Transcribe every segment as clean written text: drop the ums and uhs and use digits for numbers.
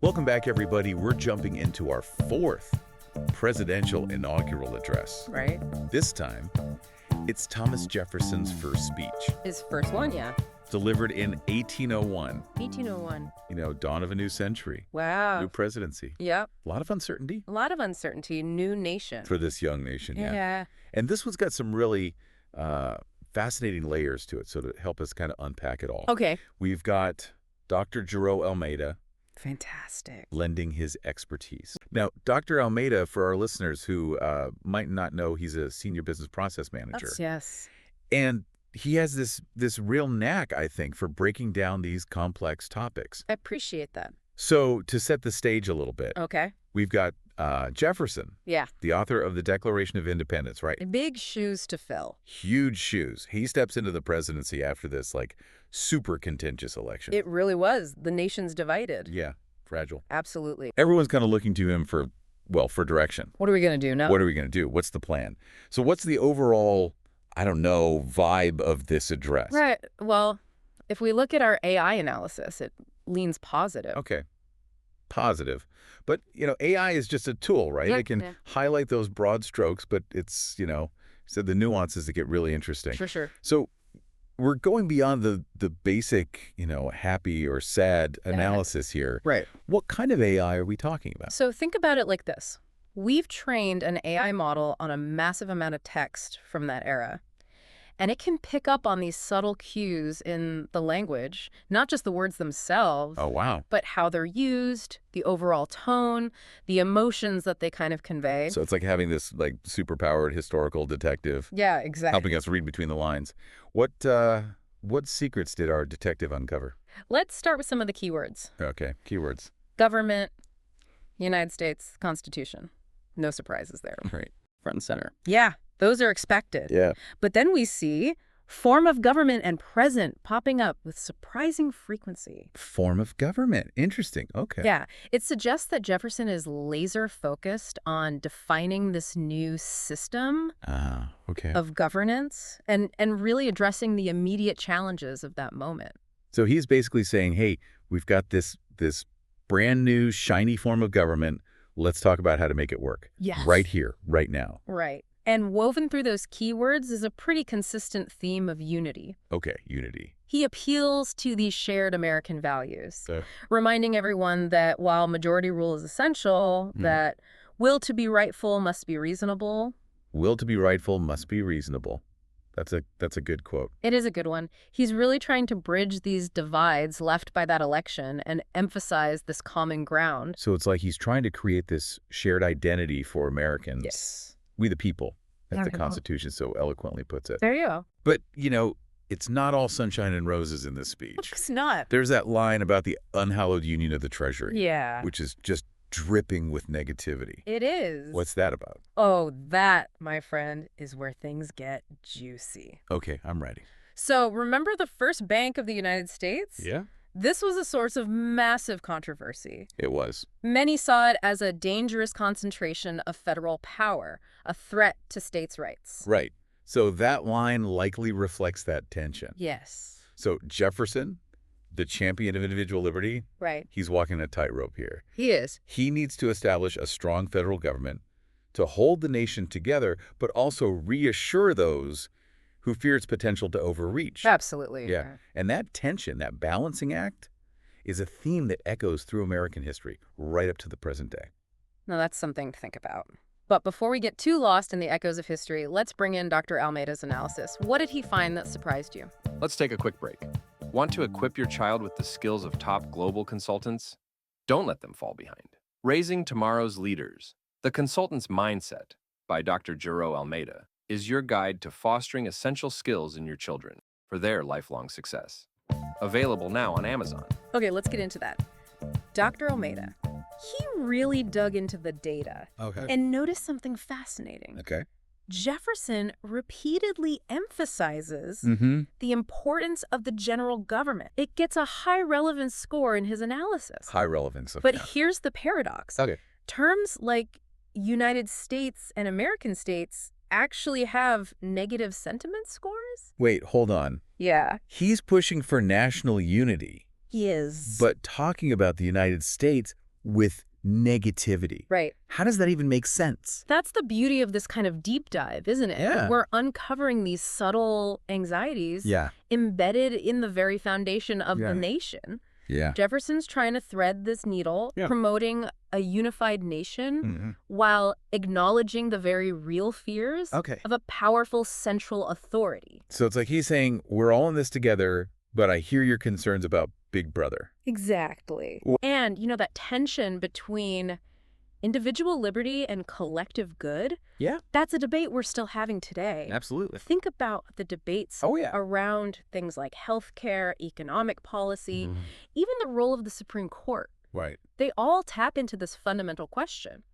Welcome back, everybody. We're jumping into our fourth presidential inaugural address. Right? This time, it's Thomas Jefferson's first speech, His first one, yeah. delivered in 1801. 1801. Dawn of a new century, Wow. new presidency. Yep. A lot of uncertainty A lot of uncertainty. New nation. for this young nation, Yeah. And this one's got some really fascinating layers to it, so to help us kind of unpack it all. Okay. We've got Dr. Jerome Almeida Fantastic. lending his expertise. Now, Dr. Almeida, for our listeners who might not know, he's a senior business process manager. Yes. And he has this real knack, I think, for breaking down these complex topics. I appreciate that. So to set the stage a little bit, Okay. we've got Jefferson, Yeah. the author of the Declaration of Independence, right? Big shoes to fill. Huge shoes. He steps into the presidency after this, super contentious election. It really was. The nation's divided. Yeah, fragile. Absolutely. Everyone's kind of looking to him for direction. What are we going to do now? What are we going to do? What's the plan? So what's the overall, vibe of this address? Right. Well, if we look at our AI analysis, it leans positive. Okay. Positive. But, AI is just a tool, right? Yeah, It can yeah. highlight those broad strokes, but it's, so the nuances that get really interesting. For sure. So we're going beyond the basic, happy or sad analysis here. Right. What kind of AI are we talking about? So think about it like this. We've trained an AI model on a massive amount of text from that era. And it can pick up on these subtle cues in the language, not just the words themselves, Oh, wow. but how they're used, the overall tone, the emotions that they kind of convey. So it's like having this superpowered historical detective Yeah, exactly. helping us read between the lines. What secrets did our detective uncover? Let's start with some of the keywords. Okay, keywords. Government, United States, Constitution. No surprises there. Right. Front and center. Yeah, those are expected. Yeah. But then we see form of government and present popping up with surprising frequency. Form of government. Interesting. Okay. Yeah, it suggests that Jefferson is laser focused on defining this new system Ah, okay. of governance and really addressing the immediate challenges of that moment. So he's basically saying, hey, we've got this brand new shiny form of government. Let's talk about how to make it work. Yes. Right here, right now. Right. And woven through those keywords is a pretty consistent theme of unity. Okay, unity. He appeals to these shared American values, So, reminding everyone that while majority rule is essential, that will to be rightful must be reasonable. will to be rightful must be reasonable. That's a good quote. It is a good one. He's really trying to bridge these divides left by that election and emphasize this common ground. So it's like he's trying to create this shared identity for Americans. Yes. We the people, as the Wonderful. Constitution so eloquently puts it. There you go. But, it's not all sunshine and roses in this speech. It's not. There's that line about the unhallowed union of the Treasury, Yeah. which is just dripping with negativity. It is. What's that about? Oh, that, my friend, is where things get juicy. Okay, I'm ready. So remember the first Bank of the United States? Yeah? This was a source of massive controversy. It was. Many saw it as a dangerous concentration of federal power, a threat to states' rights. Right. So that line likely reflects that tension. Yes. So Jefferson, the champion of individual liberty, Right. he's walking a tightrope here. He is. He needs to establish a strong federal government to hold the nation together, but also reassure those who fear its potential to overreach. Absolutely. Yeah. And that tension, that balancing act, is a theme that echoes through American history right up to the present day. Now, that's something to think about. But before we get too lost in the echoes of history, let's bring in Dr. Almeida's analysis. What did he find that surprised you? Let's take a quick break. Want to equip your child with the skills of top global consultants? Don't let them fall behind. Raising Tomorrow's Leaders, The Consultant's Mindset by Dr. Jerome Almeida is your guide to fostering essential skills in your children for their lifelong success. Available now on Amazon. Okay, let's get into that. Dr. Almeida, he really dug into the data Okay. and noticed something fascinating. Okay. Jefferson repeatedly emphasizes Mm-hmm. the importance of the general government. It gets a high relevance score in his analysis. High relevance. But here's the paradox. Okay. Terms like United States and American states actually have negative sentiment scores? Wait, hold on. Yeah, He's pushing for national unity, he is. but talking about the United States with negativity. Right. How does that even make sense? That's the beauty of this kind of deep dive, isn't it? Yeah. We're uncovering these subtle anxieties Yeah. embedded in the very foundation of Yeah. the nation. Yeah. Jefferson's trying to thread this needle, promoting a unified nation while acknowledging the very real fears of a powerful central authority. So it's like he's saying, we're all in this together, but I hear your concerns about Big Brother. Exactly. And, that tension between individual liberty and collective good, that's a debate we're still having today. Absolutely. Think about the debates around things like healthcare, economic policy, even the role of the Supreme Court. Right. They all tap into this fundamental question.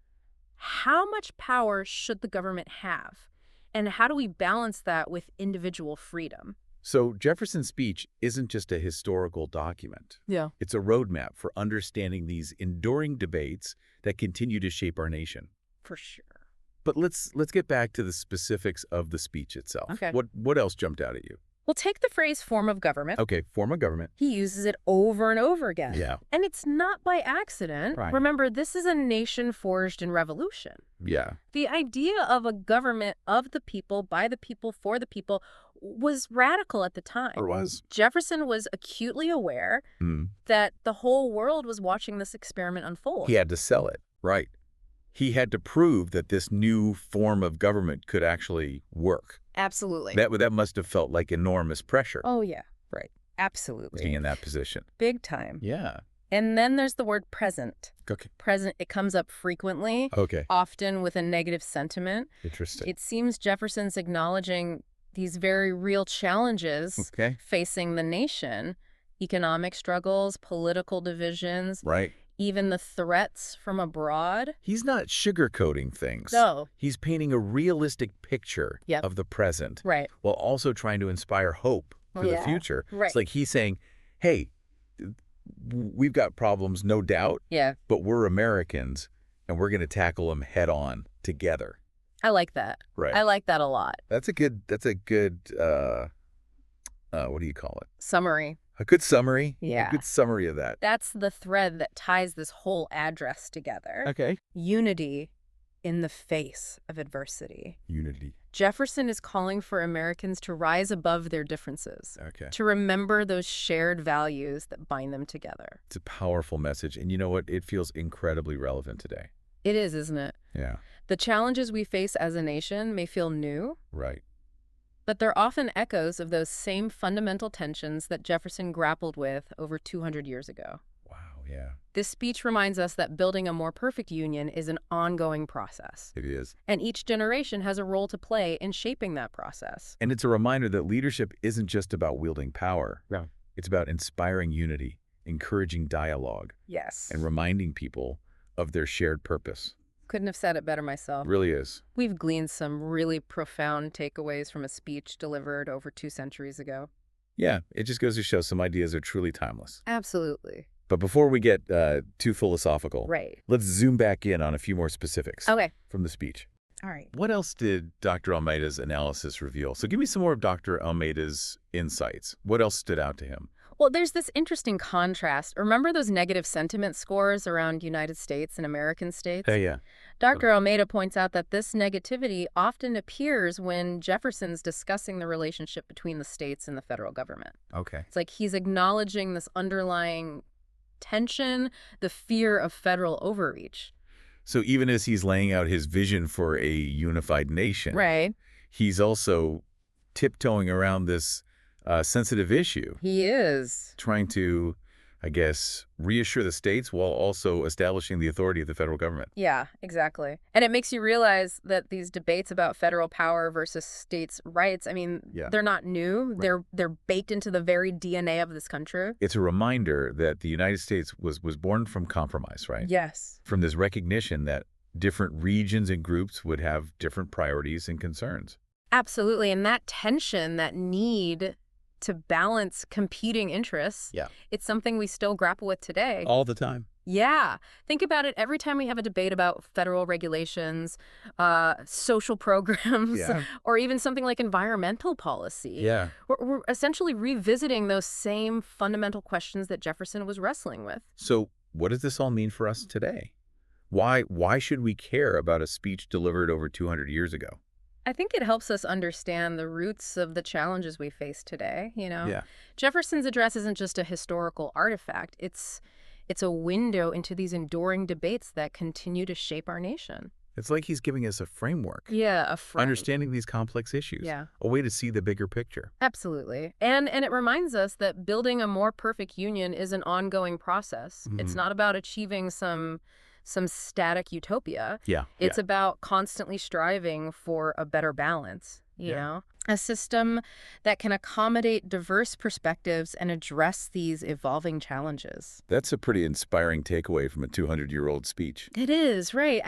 How much power should the government have? And how do we balance that with individual freedom? So Jefferson's speech isn't just a historical document. Yeah. It's a roadmap for understanding these enduring debates that continue to shape our nation. For sure. But let's get back to the specifics of the speech itself. Okay. What else jumped out at you? Well, take the phrase form of government. Okay, form of government. He uses it over and over again. Yeah. And it's not by accident. Right. Remember, this is a nation forged in revolution. Yeah. The idea of a government of the people, by the people, for the people was radical at the time. Or was. Jefferson was acutely aware that the whole world was watching this experiment unfold. He had to sell it. Right. He had to prove that this new form of government could actually work. Absolutely. That must have felt like enormous pressure. Oh, yeah. Right. Absolutely. Being in that position. Big time. Yeah. And then there's the word present. Okay. Present, it comes up frequently, Okay. often with a negative sentiment. Interesting. It seems Jefferson's acknowledging these very real challenges facing the nation, economic struggles, political divisions, Right. even the threats from abroad. He's not sugarcoating things. No. He's painting a realistic picture of the present. Right. While also trying to inspire hope for the future. Right. It's like he's saying, hey, we've got problems, no doubt. Yeah. But we're Americans, and we're going to tackle them head on together. I like that. Right. I like that a lot. That's a good, what do you call it? Summary. A good summary? Yeah. A good summary of that. That's the thread that ties this whole address together. Okay. Unity in the face of adversity. Unity. Jefferson is calling for Americans to rise above their differences. Okay. To remember those shared values that bind them together. It's a powerful message. And you know what? It feels incredibly relevant today. It is, isn't it? Yeah. The challenges we face as a nation may feel new. Right. But they're often echoes of those same fundamental tensions that Jefferson grappled with over 200 years ago. Wow, yeah. This speech reminds us that building a more perfect union is an ongoing process. It is. And each generation has a role to play in shaping that process. And it's a reminder that leadership isn't just about wielding power. No. It's about inspiring unity, encouraging dialogue, Yes. and reminding people of their shared purpose. Couldn't have said it better myself. It really is. We've gleaned some really profound takeaways from a speech delivered over 2 centuries ago. Yeah, it just goes to show some ideas are truly timeless. Absolutely. But before we get too philosophical, Right. let's zoom back in on a few more specifics Okay. from the speech. All right. What else did Dr. Almeida's analysis reveal? So give me some more of Dr. Almeida's insights. What else stood out to him? Well, there's this interesting contrast. Remember those negative sentiment scores around United States and American states? Yeah. Dr. Almeida points out that this negativity often appears when Jefferson's discussing the relationship between the states and the federal government. Okay. It's like he's acknowledging this underlying tension, the fear of federal overreach. So even as he's laying out his vision for a unified nation, Right. he's also tiptoeing around this sensitive issue, He is. trying to, I guess, reassure the states while also establishing the authority of the federal government. Yeah, exactly. And it makes you realize that these debates about federal power versus states' rights, I mean, they're not new. Right. They're baked into the very DNA of this country. It's a reminder that the United States was born from compromise, right? Yes. From this recognition that different regions and groups would have different priorities and concerns. Absolutely. And that tension, that need to balance competing interests, it's something we still grapple with today. All the time. Yeah. Think about it. Every time we have a debate about federal regulations, social programs, or even something like environmental policy, we're essentially revisiting those same fundamental questions that Jefferson was wrestling with. So what does this all mean for us today? Why should we care about a speech delivered over 200 years ago? I think it helps us understand the roots of the challenges we face today, Yeah. Jefferson's address isn't just a historical artifact. It's a window into these enduring debates that continue to shape our nation. It's like he's giving us a framework. Yeah, a frame. Understanding these complex issues. Yeah. A way to see the bigger picture. Absolutely. And it reminds us that building a more perfect union is an ongoing process. It's not about achieving some static utopia. Yeah. It's about constantly striving for a better balance, you know? A system that can accommodate diverse perspectives and address these evolving challenges. That's a pretty inspiring takeaway from a 200-year-old speech. It is, right.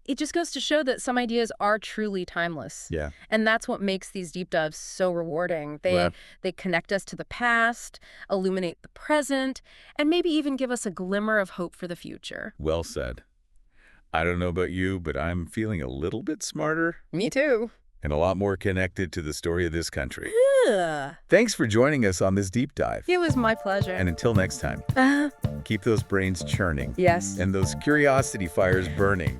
It just goes to show that some ideas are truly timeless. Yeah. And that's what makes these deep dives so rewarding. They connect us to the past, illuminate the present, and maybe even give us a glimmer of hope for the future. Well said. I don't know about you, but I'm feeling a little bit smarter. Me too. And a lot more connected to the story of this country. Ugh. Thanks for joining us on this deep dive. It was my pleasure. And until next time, keep those brains churning Yes. and those curiosity fires burning.